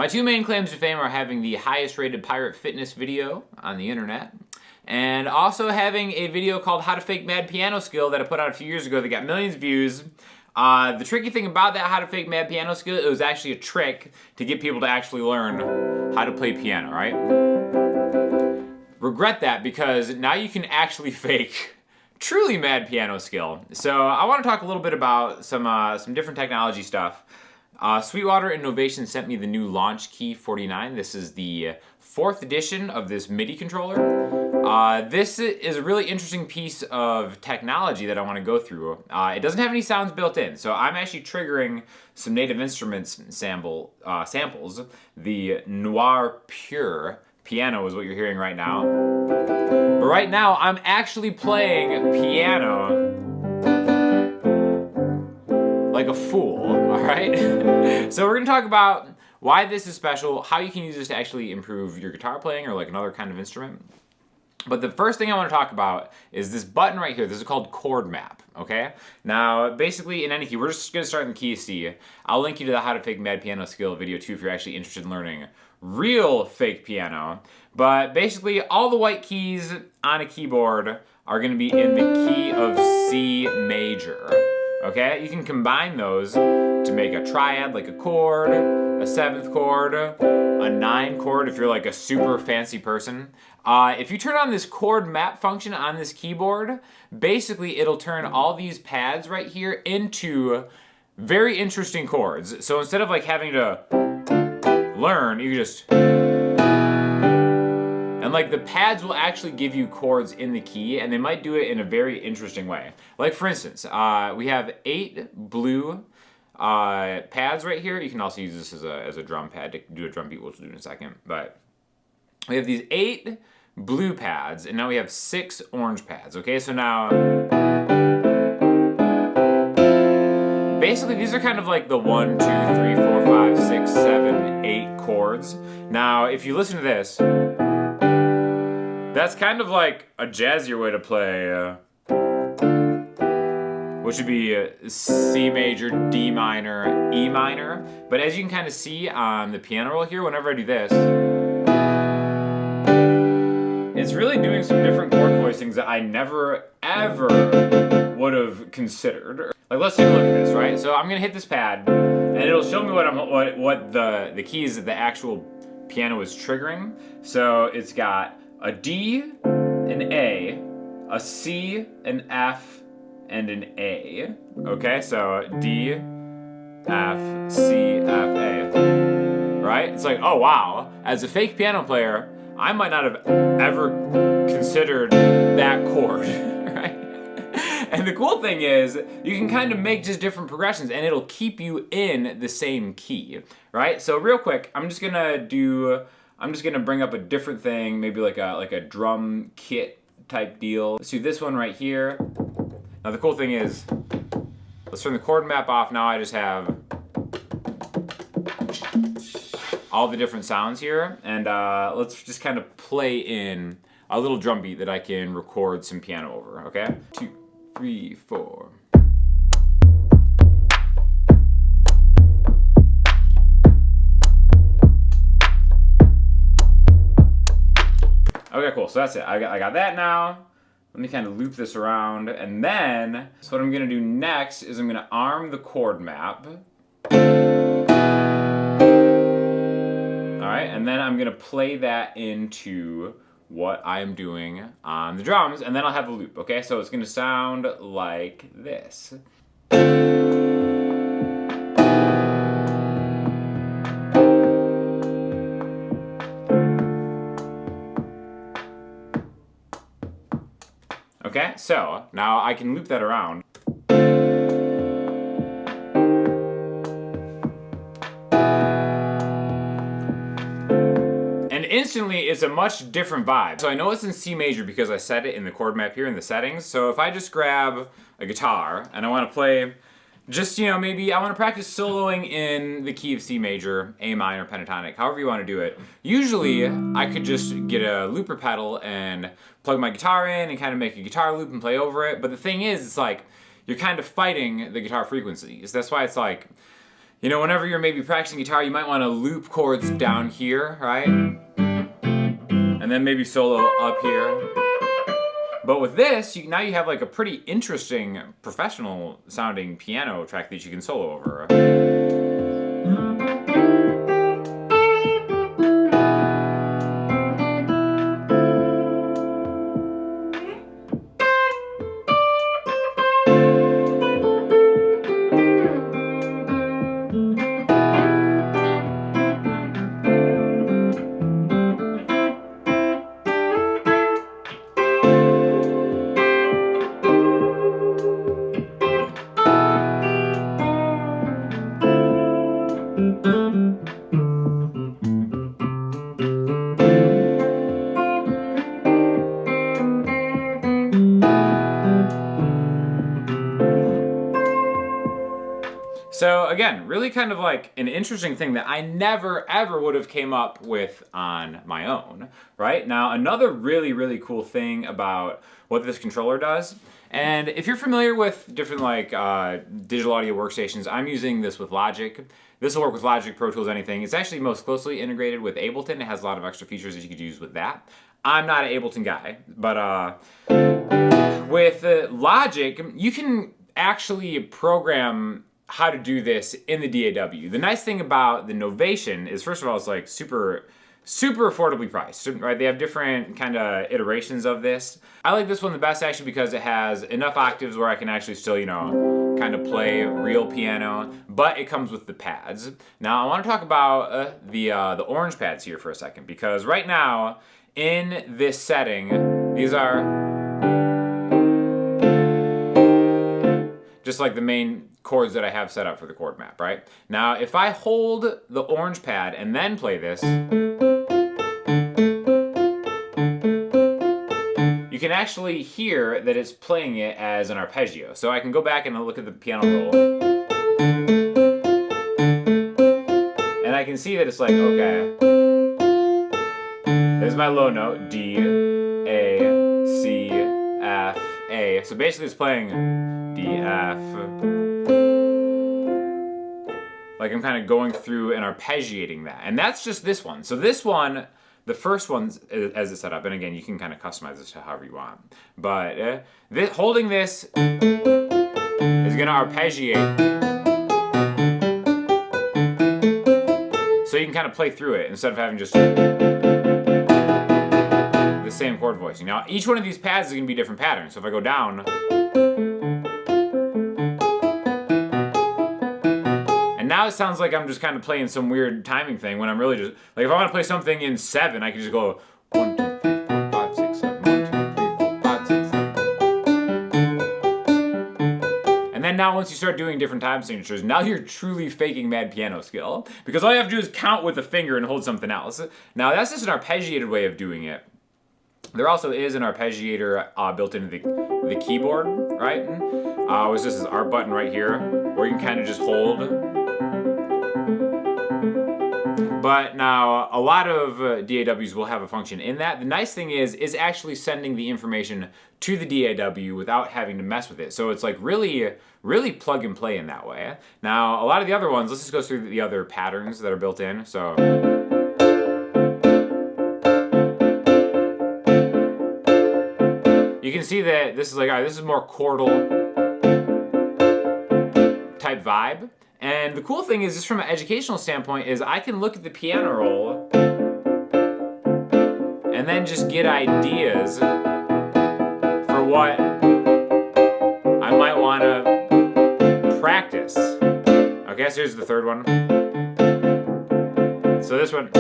My two main claims to fame are having the highest rated pirate fitness video on the internet, and also having a video called How to Fake Mad Piano Skill that I put out a few years ago that got millions of views. The tricky thing about that How to Fake Mad Piano Skill, it was actually a trick to get people to actually learn how to play piano, right? Regret that, because now you can actually fake truly mad piano skill. So I want to talk a little bit about some different technology stuff. Sweetwater and Novation sent me the new launchkey 49. This is the 4th edition of this MIDI controller. This is a really interesting piece of technology that I want to go through. It doesn't have any sounds built in, so I'm actually triggering some Native Instruments samples. The Noir Pure piano is what you're hearing right now. But right now, I'm actually playing piano like a fool, all right? So we're gonna talk about why this is special, how you can use this to actually improve your guitar playing or like another kind of instrument. But the first thing I want to talk about is this button right here. This is called chord map, okay? Now, basically in any key, we're just gonna start in the key of C. I'll link you to the How to Fake Mad Piano Skill video too if you're actually interested in learning real fake piano. But basically all the white keys on a keyboard are gonna be in the key of C major, okay? You can combine those to make a triad, like a chord, a 7th chord, a 9 chord if you're like a super fancy person. If you turn on this chord map function on this keyboard, basically it'll turn all these pads right here into very interesting chords. So instead of like having to learn, you just... And like the pads will actually give you chords in the key, and they might do it in a very interesting way. Like for instance, we have 8 blue pads right here. You can also use this as a drum pad to do a drum beat, which we'll do in a second. But we have these 8 blue pads, and now we have 6 orange pads. Okay, so now basically these are kind of like the 1, 2, 3, 4, 5, 6, 7, 8 chords. Now if you listen to this, that's kind of like a jazzier way to play, which would be C major, D minor, E minor. But as you can kind of see on the piano roll here, whenever I do this, it's really doing some different chord voicings that I never, ever would have considered. Like, let's take a look at this, right? So I'm gonna hit this pad, and it'll show me what the keys that the actual piano is triggering. So it's got a D, an A, C, an F, and an A. Okay, so D, F, C, F, A. Right? It's like, oh wow, as a fake piano player, I might not have ever considered that chord, right? And the cool thing is, you can kind of make just different progressions and it'll keep you in the same key, right? So real quick, I'm just gonna bring up a different thing, maybe like a drum kit type deal. Let's do this one right here. Now the cool thing is, let's turn the chord map off. Now I just have all the different sounds here, and let's just kind of play in a little drum beat that I can record some piano over, okay? 2, 3, 4. Okay, cool, so that's it. I got that now. Let me kind of loop this around, and then, so what I'm gonna do next is I'm gonna arm the chord map. Alright, and then I'm gonna play that into what I'm doing on the drums, and then I'll have a loop, okay? So it's gonna sound like this. Okay, so now I can loop that around. And instantly it's a much different vibe. So I know it's in C major because I set it in the chord map here in the settings. So if I just grab a guitar and I want to play just, you know, maybe I want to practice soloing in the key of C major, A minor, pentatonic, however you want to do it. Usually, I could just get a looper pedal and plug my guitar in and kind of make a guitar loop and play over it. But the thing is, it's like, you're kind of fighting the guitar frequencies. That's why it's like, You know, whenever you're maybe practicing guitar, you might want to loop chords down here, right? And then maybe solo up here. But with this, now you have like a pretty interesting professional sounding piano track that you can solo over. So again, really kind of like an interesting thing that I never ever would have came up with on my own, right? Now, another really, really cool thing about what this controller does, and if you're familiar with different like digital audio workstations, I'm using this with Logic. This will work with Logic, Pro Tools, anything. It's actually most closely integrated with Ableton. It has a lot of extra features that you could use with that. I'm not an Ableton guy, but with Logic, you can actually program how to do this in the DAW. The nice thing about the Novation is, first of all, it's like super affordably priced, right? They have different kind of iterations of this. I like this one the best actually because it has enough octaves where I can actually still, you know, kind of play real piano, but it comes with the pads. Now I want to talk about the orange pads here for a second, because right now in this setting, these are just like the main chords that I have set up for the chord map, right? Now, if I hold the orange pad and then play this, you can actually hear that it's playing it as an arpeggio. So I can go back and look at the piano roll, and I can see that it's like, okay, there's my low note, D, A, C, F, A. So basically it's playing D, F, like I'm kind of going through and arpeggiating that. And that's just this one. So this one, the first one as it's set up, and again, you can kind of customize this to however you want. But holding this is gonna arpeggiate. So you can kind of play through it instead of having just the same chord voicing. Now, each one of these pads is gonna be different patterns. So if I go down, now it sounds like I'm just kind of playing some weird timing thing when I'm really just, like if I want to play something in 7, I can just go 1, 2, 3, 4, 5, 6, 7, 1, 2, 3, 4, 5, 6, 7. And then now once you start doing different time signatures, now you're truly faking mad piano skill, because all you have to do is count with a finger and hold something else. Now that's just an arpeggiated way of doing it. There also is an arpeggiator built into the keyboard, right? It's just this Arp button right here, where you can kind of just hold. But now, a lot of DAWs will have a function in that. The nice thing is actually sending the information to the DAW without having to mess with it. So it's like really, really plug and play in that way. Now, a lot of the other ones, let's just go through the other patterns that are built in. So you can see that this is like, all right, this is more chordal type vibe. And the cool thing is, just from an educational standpoint, is I can look at the piano roll and then just get ideas for what I might want to practice. Okay, so here's the third one. So this one.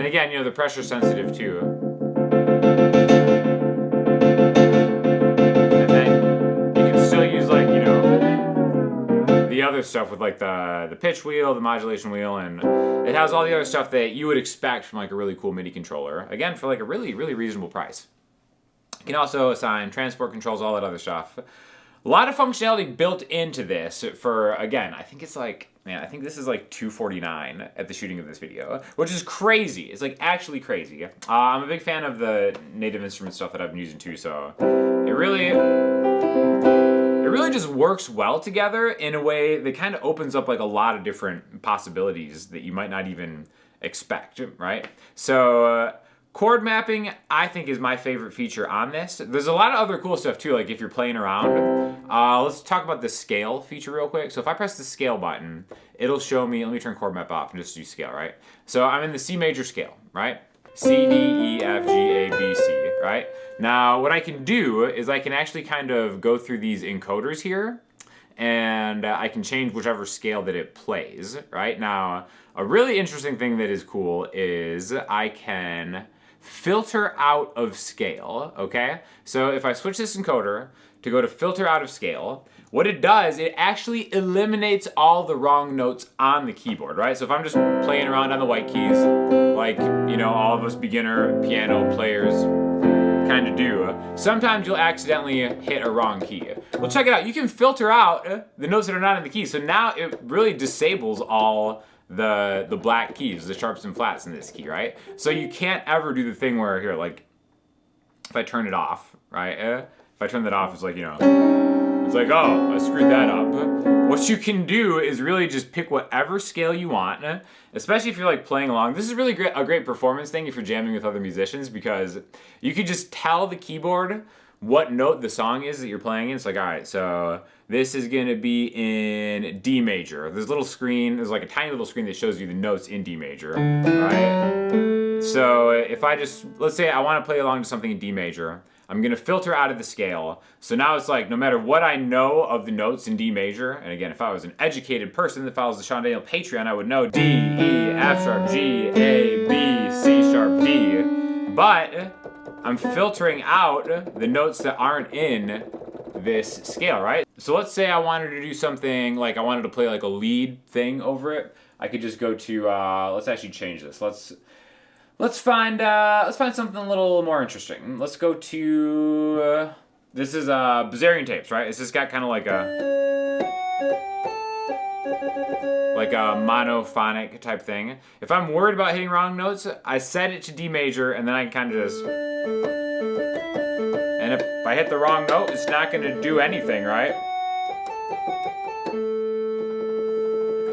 Again, you know, the pressure sensitive too. And then you can still use, like, you know, the other stuff with like the pitch wheel, the modulation wheel, and it has all the other stuff that you would expect from like a really cool MIDI controller. Again, for like a really, really reasonable price. You can also assign transport controls, all that other stuff. A lot of functionality built into this for, again, I think it's like man, I think this is like 249 at the shooting of this video, which is crazy. It's like actually crazy. I'm a big fan of the native instrument stuff that I've been using too, so it really just works well together in a way that kind of opens up like a lot of different possibilities that you might not even expect, right? So chord mapping, I think, is my favorite feature on this. There's a lot of other cool stuff too, like if you're playing around. Let's talk about the scale feature real quick. So if I press the scale button, it'll show me, let me turn chord map off and just do scale, right? So I'm in the C major scale, right? C, D, E, F, G, A, B, C, right? Now, what I can do is I can actually kind of go through these encoders here, and I can change whichever scale that it plays, right? Now, a really interesting thing that is cool is I can filter out of scale, okay? So if I switch this encoder to go to filter out of scale, what it does, it actually eliminates all the wrong notes on the keyboard, right? So if I'm just playing around on the white keys, like, you know, all of us beginner piano players kind of do, sometimes you'll accidentally hit a wrong key. Well, check it out. You can filter out the notes that are not in the key. So now it really disables all the black keys, the sharps and flats in this key, right? So you can't ever do the thing where here, like, if I turn it off, right? If I turn that off, it's like, you know, it's like, oh, I screwed that up. What you can do is really just pick whatever scale you want, especially if you're like playing along. This is really a great performance thing if you're jamming with other musicians, because you could just tell the keyboard what note the song is that you're playing in. It's like, all right, so this is gonna be in D major. There's a little screen, there's like a tiny little screen that shows you the notes in D major, right? So if I just, let's say I wanna play along to something in D major, I'm gonna filter out of the scale. So now it's like, no matter what I know of the notes in D major, and again, if I was an educated person that follows the Sean Daniel Patreon, I would know D, E, F sharp, G, A, B, C sharp, D. But I'm filtering out the notes that aren't in this scale, right? So let's say I wanted to do something like I wanted to play like a lead thing over it. I could just go to, let's actually change this. Let's find something a little more interesting. Let's go to, this is Bazarian tapes, right? It's just got kind of like a monophonic type thing. If I'm worried about hitting wrong notes, I set it to D major, and then I can kind of just, and if I hit the wrong note, it's not gonna do anything, right?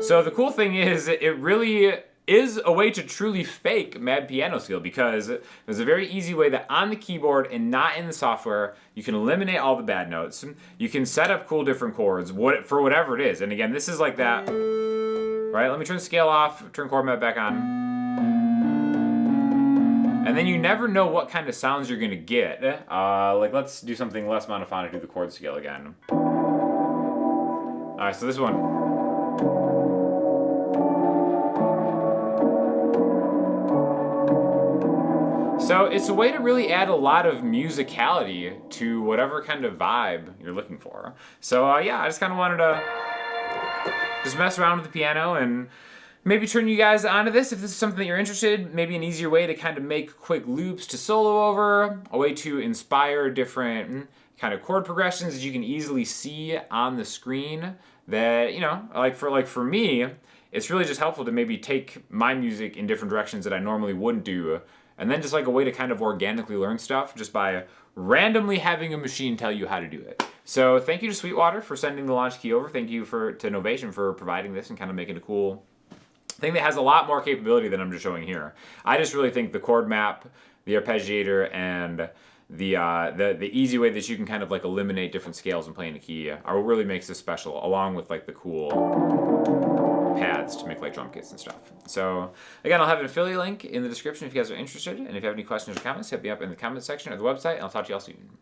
So the cool thing is, it really is a way to truly fake mad piano skill, because there's a very easy way that on the keyboard and not in the software, you can eliminate all the bad notes. You can set up cool different chords for whatever it is. And again, this is like that, right? Let me turn the scale off, turn chord map back on. And then you never know what kind of sounds you're gonna get. Like let's do something less monophonic, do the chord scale again. All right, so this one. So it's a way to really add a lot of musicality to whatever kind of vibe you're looking for. So yeah, I just kind of wanted to just mess around with the piano and maybe turn you guys onto this if this is something that you're interested. Maybe an easier way to kind of make quick loops to solo over, a way to inspire different kind of chord progressions that you can easily see on the screen. That, you know, like for me, it's really just helpful to maybe take my music in different directions that I normally wouldn't do. And then just like a way to kind of organically learn stuff just by randomly having a machine tell you how to do it. So thank you to Sweetwater for sending the launch key over. Thank you to Novation for providing this and kind of making a cool thing that has a lot more capability than I'm just showing here. I just really think the chord map, the arpeggiator, and the easy way that you can kind of like eliminate different scales and play in a key are what really makes this special, along with like the cool pads to make like drum kits and stuff. So again, I'll have an affiliate link in the description if you guys are interested, and if you have any questions or comments, hit me up in the comment section or the website, and I'll talk to y'all soon.